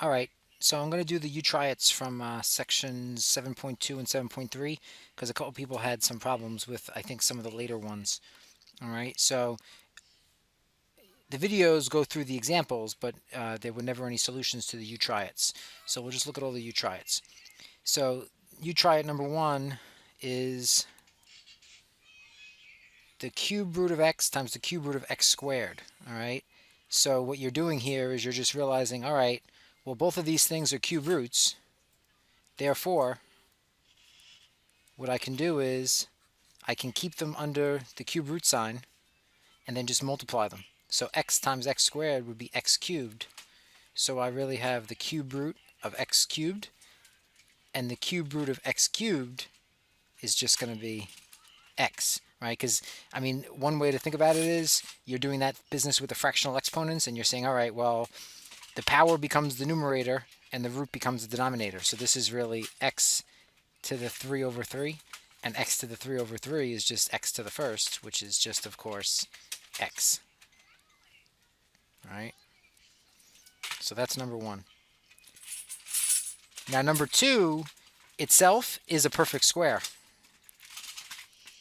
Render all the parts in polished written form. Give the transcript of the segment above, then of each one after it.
All right, so I'm going to do the U-Try-Its from sections 7.2 and 7.3 because a couple people had some problems with, I think, some of the later ones. All right, so the videos go through the examples, but there were never any solutions to the U-Try-Its. So we'll just look at all the U-Try-Its. So U-Try-It number one is the cube root of x times the cube root of x squared. All right, so what you're doing here is you're just realizing, all right, well, both of these things are cube roots. Therefore, what I can do is I can keep them under the cube root sign and then just multiply them. So x times x squared would be x cubed. So I really have the cube root of x cubed, and the cube root of x cubed is just going to be x, right? Because, I mean, one way to think about it is you're doing that business with the fractional exponents, and you're saying, all right, well, the power becomes the numerator and the root becomes the denominator. So this is really x to the 3 over 3, and x to the 3 over 3 is just x to the first, which is just, of course, x. All right? So that's number one. Now, number two itself is a perfect square.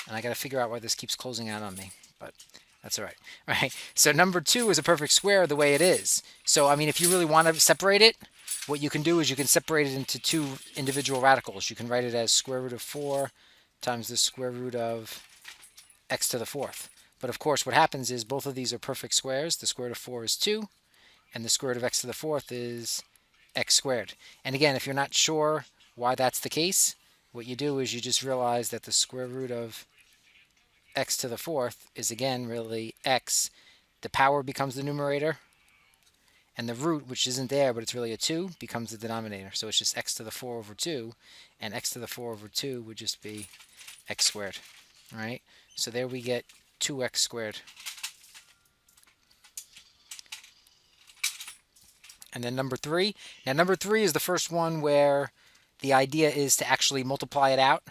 And I got to figure out why this keeps closing out on me, but that's all right. All right, so number two is a perfect square the way it is. So, I mean, if you really want to separate it, what you can do is you can separate it into two individual radicals. You can write it as square root of 4 times the square root of x to the fourth. But of course, what happens is both of these are perfect squares. The square root of 4 is 2, and the square root of x to the fourth is x squared. And again, if you're not sure why that's the case, what you do is you just realize that the square root of x to the fourth is, again, really x. The power becomes the numerator, and the root, which isn't there, but it's really a 2, becomes the denominator. So it's just x to the 4 over 2, and x to the 4 over 2 would just be x squared. All right? So there we get 2x squared. And then number three. Now, number three is the first one where the idea is to actually multiply it out,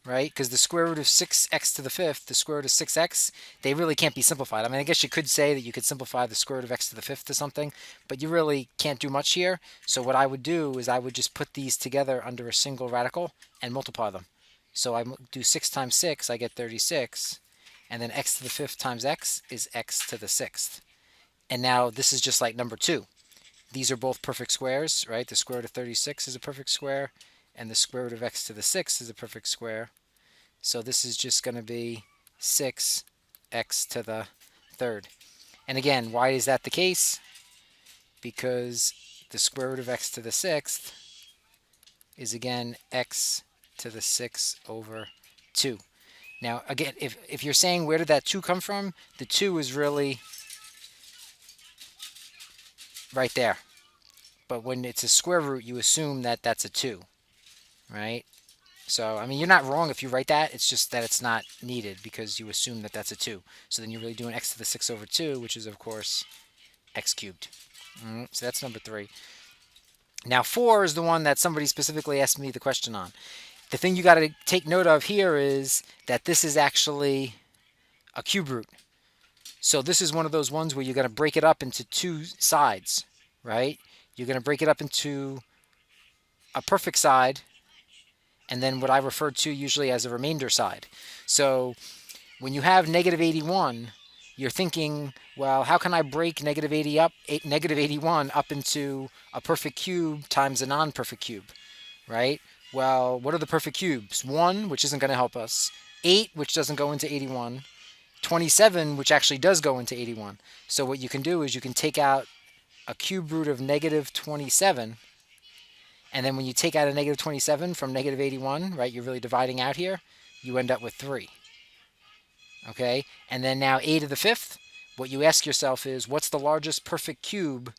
right? Because the square root of 6x to the fifth, the square root of 6x, they really can't be simplified. I mean, I guess you could say that you could simplify the square root of x to the fifth to something, but you really can't do much here. So what I would do is I would just put these together under a single radical and multiply them. So I do 6 times 6, I get 36, and then x to the fifth times x is x to the sixth. And now this is just like number two. These are both perfect squares, right? The square root of 36 is a perfect square, and the square root of x to the sixth is a perfect square. So this is just going to be 6x to the third. And again, why is that the case? Because the square root of x to the sixth is, again, x to the 6 over 2. Now, again, if you're saying where did that 2 come from, the 2 is really right there. But when it's a square root, you assume that that's a 2, right? So, I mean, you're not wrong if you write that. It's just that it's not needed because you assume that that's a 2. So then you're really doing x to the 6 over 2, which is, of course, x cubed. So that's number three. Now, 4 is the one that somebody specifically asked me the question on. The thing you got to take note of here is that this is actually a cube root. So this is one of those ones where you're going to break it up into two sides, right? You're going to break it up into a perfect side and then what I refer to usually as a remainder side. So when you have negative 81, you're thinking, well, how can I break negative 81 up into a perfect cube times a non-perfect cube, right? Well, what are the perfect cubes? 1, which isn't going to help us. 8, which doesn't go into 81. 27, which actually does go into 81. So what you can do is you can take out a cube root of negative 27, and then when you take out a negative 27 from negative 81, right, you're really dividing out here, you end up with 3. Okay, and then now a to the fifth, what you ask yourself is, what's the largest perfect cube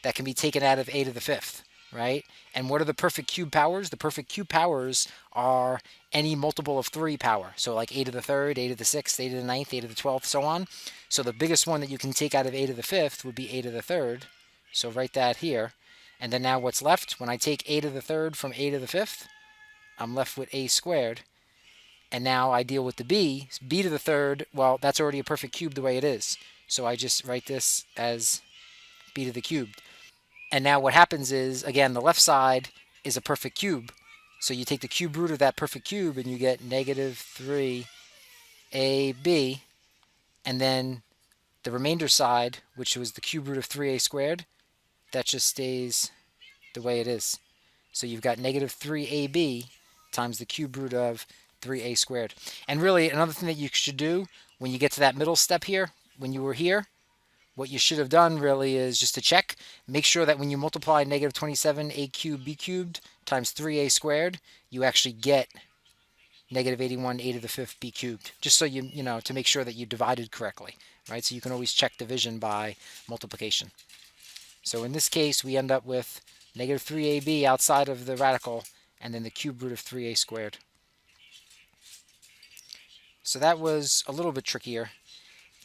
that can be taken out of a to the fifth, right? And what are the perfect cube powers? The perfect cube powers are any multiple of 3 power. So like a to the third, a to the sixth, a to the ninth, a to the 12th, so on. So the biggest one that you can take out of a to the fifth would be a to the third. So write that here. And then now what's left? When I take a to the third from a to the fifth, I'm left with a squared. And now I deal with the b. B to the third, well, that's already a perfect cube the way it is. So I just write this as b to the cubed. And now what happens is, again, the left side is a perfect cube. So you take the cube root of that perfect cube and you get negative 3ab. And then the remainder side, which was the cube root of 3a squared, that just stays the way it is. So you've got negative 3ab times the cube root of 3a squared. And really, another thing that you should do when you get to that middle step here, when you were here, what you should have done really is just to check, make sure that when you multiply negative 27a cubed b cubed times 3a squared, you actually get negative 81 a to the fifth b cubed, just so you know, to make sure that you divided correctly, right? So you can always check division by multiplication. So in this case, we end up with negative 3ab outside of the radical, and then the cube root of 3a squared. So that was a little bit trickier.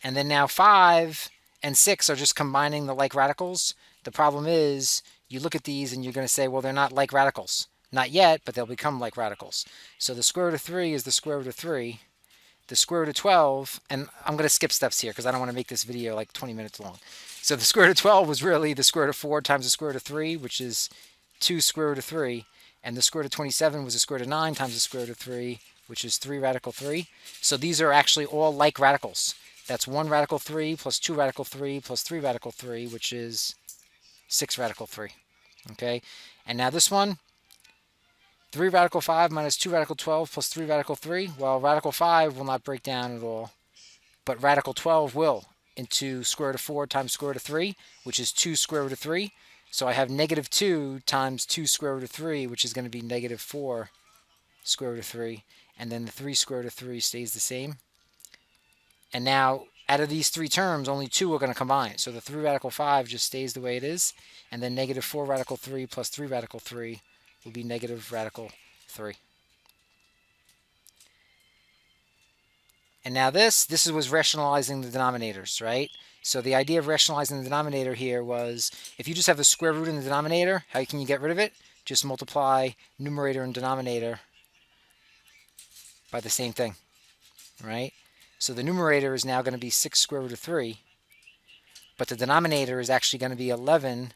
And then now 5 and 6 are just combining the like radicals. The problem is, you look at these and you're going to say, well, they're not like radicals. Not yet, but they'll become like radicals. So the square root of 3 is the square root of 3. The square root of 12, and I'm going to skip steps here because I don't want to make this video like 20 minutes long. So the square root of 12 was really the square root of 4 times the square root of 3, which is 2 square root of 3. And the square root of 27 was the square root of 9 times the square root of 3, which is 3 radical 3. So these are actually all like radicals. That's 1 radical 3 plus 2 radical 3 plus 3 radical 3, which is 6 radical 3. Okay? And now this one, 3 radical 5 minus 2 radical 12 plus 3 radical 3. Well, radical 5 will not break down at all, but radical 12 will, into square root of 4 times square root of 3, which is 2 square root of 3. So I have negative 2 times 2 square root of 3, which is going to be negative 4 square root of 3. And then the 3 square root of 3 stays the same. And now, out of these three terms, only 2 are going to combine. So the 3 radical 5 just stays the way it is. And then negative 4 radical 3 plus 3 radical 3 will be negative radical 3. And now this was rationalizing the denominators, right? So the idea of rationalizing the denominator here was, if you just have the square root in the denominator, how can you get rid of it? Just multiply numerator and denominator by the same thing, right? So the numerator is now going to be 6 square root of 3, but the denominator is actually going to be 11,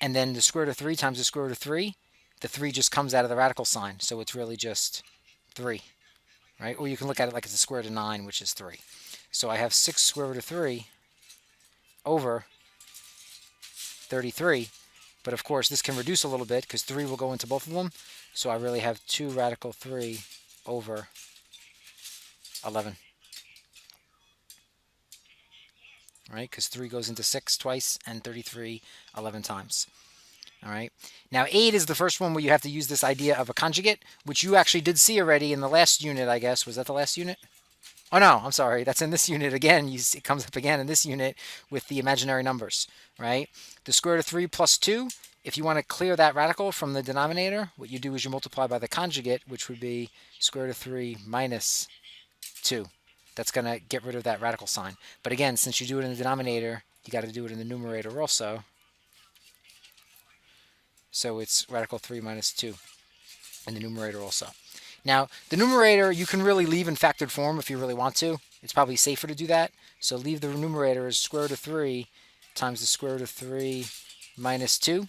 and then the square root of 3 times the square root of 3, the 3 just comes out of the radical sign, so it's really just 3, right? Or you can look at it like it's the square root of 9, which is 3. So I have 6 square root of 3 over 33, but of course this can reduce a little bit because 3 will go into both of them, so I really have 2 radical 3 over 11, right? Because 3 goes into 6 twice and 33 11 times. All right. Now 8 is the first one where you have to use this idea of a conjugate, which you actually did see already in the last unit, I guess. Was that the last unit? Oh no, I'm sorry. That's in this unit again. It comes up again in this unit with the imaginary numbers, right? The square root of 3 plus 2, if you want to clear that radical from the denominator, what you do is you multiply by the conjugate, which would be square root of 3 minus 2. That's going to get rid of that radical sign. But again, since you do it in the denominator, you got to do it in the numerator also. So it's radical 3 minus 2 in the numerator also. Now, the numerator you can really leave in factored form if you really want to. It's probably safer to do that. So leave the numerator as square root of 3 times the square root of 3 minus 2.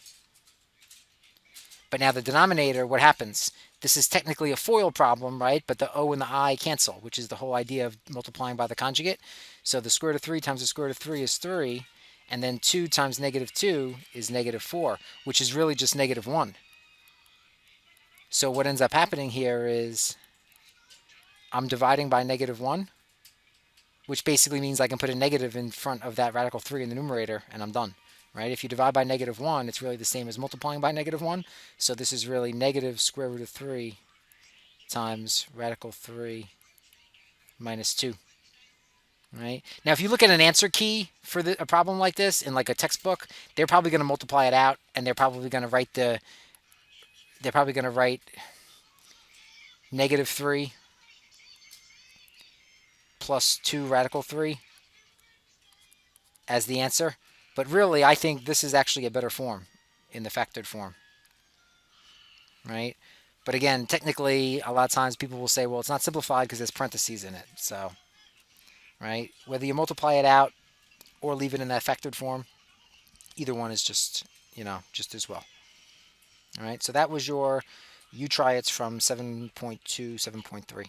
But now the denominator, what happens? This is technically a FOIL problem, right? But the O and the I cancel, which is the whole idea of multiplying by the conjugate. So the square root of 3 times the square root of 3 is 3. And then 2 times negative 2 is negative 4, which is really just negative 1. So what ends up happening here is I'm dividing by negative 1, which basically means I can put a negative in front of that radical 3 in the numerator, and I'm done. Right? If you divide by negative 1, it's really the same as multiplying by negative 1. So this is really negative square root of 3 times radical 3 minus 2. Right? Now, if you look at an answer key for a problem like this in like a textbook, they're probably going to multiply it out, and they're probably going to write negative 3 plus 2 radical 3 as the answer. But really, I think this is actually a better form in the factored form. Right? But again, technically, a lot of times people will say, well, it's not simplified because there's parentheses in it. So, right? Whether you multiply it out or leave it in that factored form, either one is just just as well. All right, so that was your U try it's from 7.2, 7.3.